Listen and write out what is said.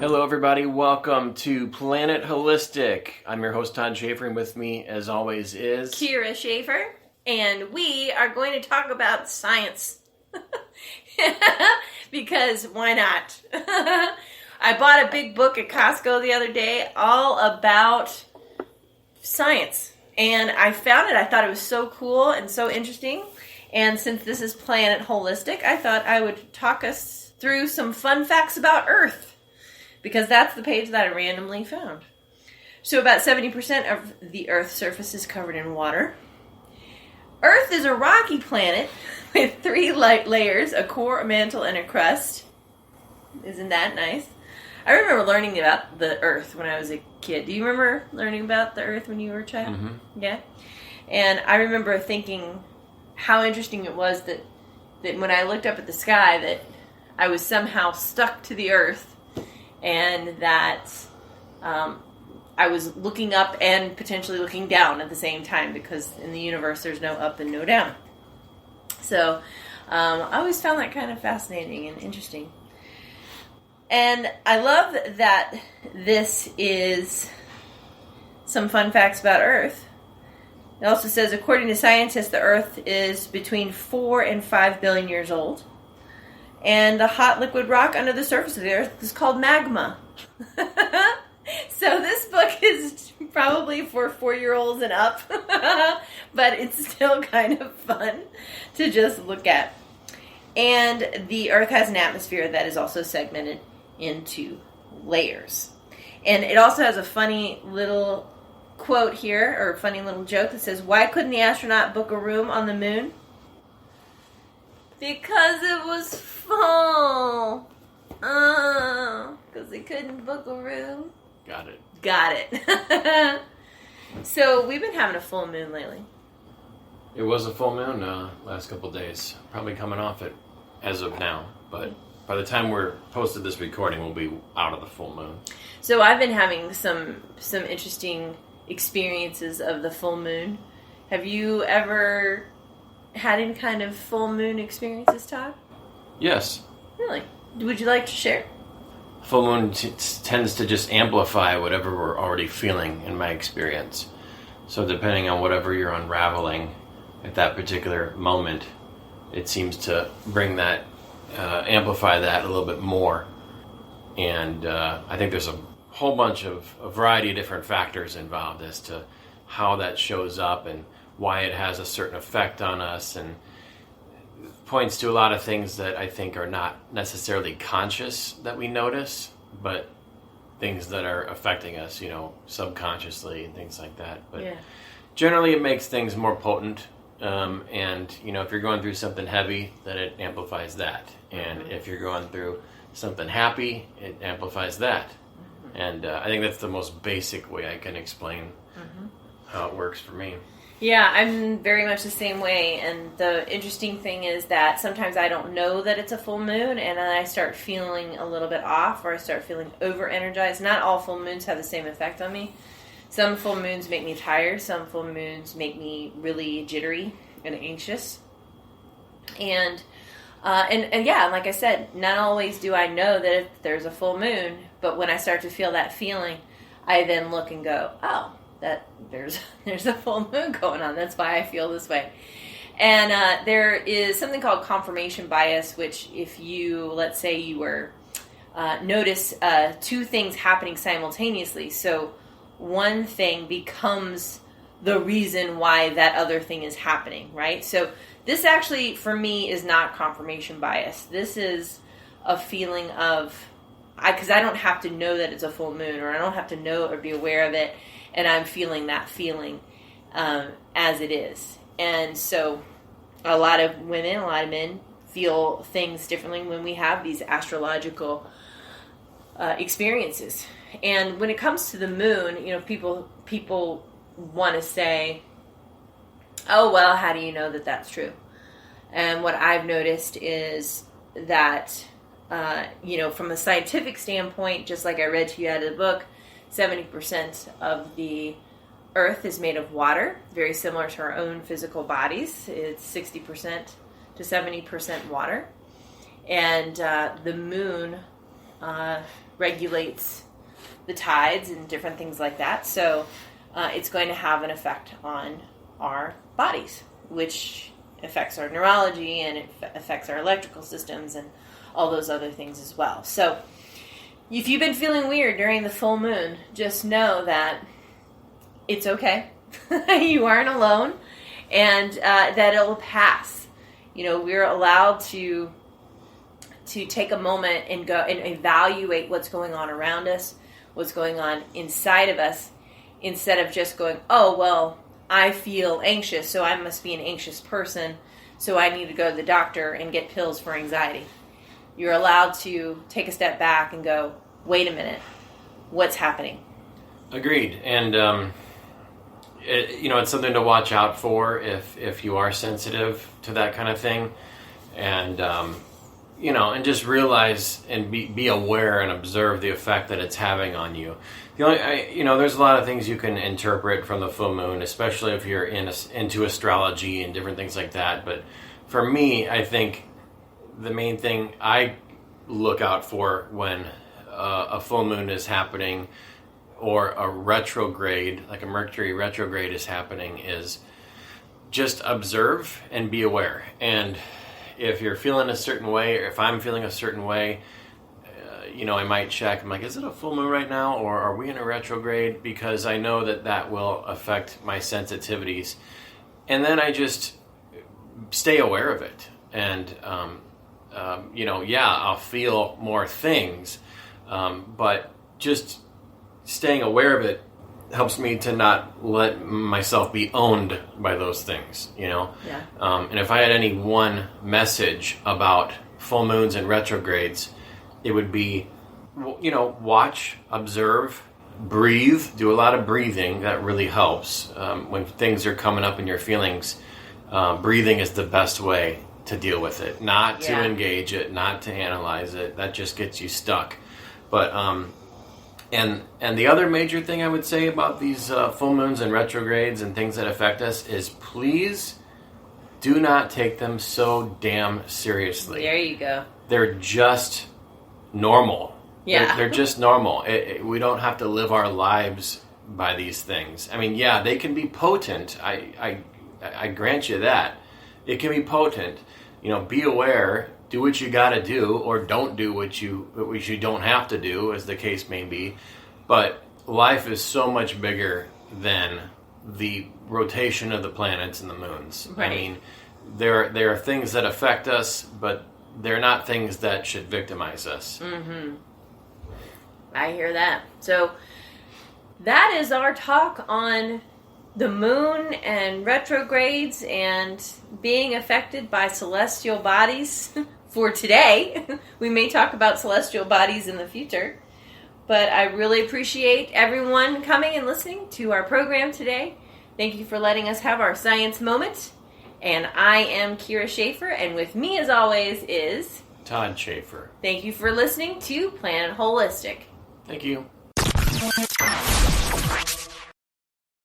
Hello, everybody. Welcome to Planet Holistic. I'm your host, Todd Schaefer, and with me, as always, is Kira Schaefer, and we are going to talk about science. Because why not? I bought a big book at Costco the other day all about science, and I found it. I thought it was so cool and so interesting, and since this is Planet Holistic, I thought I would talk us through some fun facts about Earth. Because that's the page that I randomly found. So about 70% of the Earth's surface is covered in water. Earth is a rocky planet with 3 light layers, a core, a mantle, and a crust. Isn't that nice? I remember learning about the Earth when I was a kid. Do you remember learning about the Earth when you were a child? Mm-hmm. Yeah? And I remember thinking how interesting it was that when I looked up at the sky that I was somehow stuck to the Earth. And that I was looking up and potentially looking down at the same time because in the universe there's no up and no down. So I always found that kind of fascinating and interesting. And I love that this is some fun facts about Earth. It also says, according to scientists, the Earth is between 4 and 5 billion years old. And the hot liquid rock under the surface of the Earth is called magma. So this book is probably for 4-year-olds and up. But it's still kind of fun to just look at. And the Earth has an atmosphere that is also segmented into layers. And it also has a funny little quote here, or a funny little joke that says, why couldn't the astronaut book a room on the moon? Because it was full. Because they couldn't book a room. Got it. So, we've been having a full moon lately. It was a full moon last couple days. Probably coming off it as of now. But by the time we're posted this recording, we'll be out of the full moon. So, I've been having some interesting experiences of the full moon. Have you ever had any kind of full moon experiences, Todd? Yes. Really? Would you like to share? Full moon tends to just amplify whatever we're already feeling, in my experience. So depending on whatever you're unraveling at that particular moment, it seems to bring that, amplify that a little bit more. And I think there's a whole bunch of a variety of different factors involved as to how that shows up and why it has a certain effect on us, and points to a lot of things that I think are not necessarily conscious that we notice, but things that are affecting us, subconsciously and things like that. But generally it makes things more potent, and, if you're going through something heavy, then it amplifies that. And if you're going through something happy, it amplifies that. And I think that's the most basic way I can explain how it works for me. Yeah, I'm very much the same way, and the interesting thing is that sometimes I don't know that it's a full moon, and then I start feeling a little bit off, or I start feeling over-energized. Not all full moons have the same effect on me. Some full moons make me tired, some full moons make me really jittery and anxious. And yeah, like I said, not always do I know that if there's a full moon, but when I start to feel that feeling, I then look and go, oh, that there's a full moon going on. That's why I feel this way. And there is something called confirmation bias, which if you, let's say you were, notice 2 things happening simultaneously. So one thing becomes the reason why that other thing is happening, right? So this actually, for me, is not confirmation bias. This is a feeling of, because I don't have to know that it's a full moon, or I don't have to know or be aware of it, and I'm feeling that feeling as it is. And so a lot of women, a lot of men feel things differently when we have these astrological experiences. And when it comes to the moon, people want to say, oh, well, how do you know that that's true? And what I've noticed is that, from a scientific standpoint, just like I read to you out of the book, 70% of the Earth is made of water, very similar to our own physical bodies. It's 60% to 70% water. And the moon regulates the tides and different things like that. So it's going to have an effect on our bodies, which affects our neurology, and it affects our electrical systems and all those other things as well. So if you've been feeling weird during the full moon, just know that it's okay. You aren't alone, and that it'll pass. We're allowed to take a moment and go and evaluate what's going on around us, what's going on inside of us, instead of just going, oh, well, I feel anxious, so I must be an anxious person, so I need to go to the doctor and get pills for anxiety. You're allowed to take a step back and go, wait a minute, what's happening? Agreed. And, it's something to watch out for if you are sensitive to that kind of thing. And, and just realize and be aware and observe the effect that it's having on you. There's a lot of things you can interpret from the full moon, especially if you're into astrology and different things like that. But for me, I think the main thing I look out for when a full moon is happening, or a retrograde, like a Mercury retrograde is happening, is just observe and be aware. And if you're feeling a certain way, or if I'm feeling a certain way, I might check. I'm like, is it a full moon right now, or are we in a retrograde? Because I know that will affect my sensitivities. And then I just stay aware of it. And, I'll feel more things. But just staying aware of it helps me to not let myself be owned by those things, Yeah. And if I had any one message about full moons and retrogrades, it would be, watch, observe, breathe, do a lot of breathing. That really helps. When things are coming up in your feelings, breathing is the best way to deal with it. Not to engage it, not to analyze it. That just gets you stuck. But, and the other major thing I would say about these full moons and retrogrades and things that affect us is, please do not take them so damn seriously. There you go. They're just normal. Yeah. They're just normal. We don't have to live our lives by these things. I mean, yeah, they can be potent. I grant you that. It can be potent. Be aware. Do what you got to do, or don't do what you don't have to do, as the case may be. But life is so much bigger than the rotation of the planets and the moons. Right. I mean, there are things that affect us, but they're not things that should victimize us. Mm-hmm. I hear that. So that is our talk on the moon and retrogrades and being affected by celestial bodies. For today. We may talk about celestial bodies in the future, but I really appreciate everyone coming and listening to our program today. Thank you for letting us have our science moment. And I am Kira Schaefer, and with me as always is Todd Schaefer. Thank you for listening to Planet Holistic. Thank you.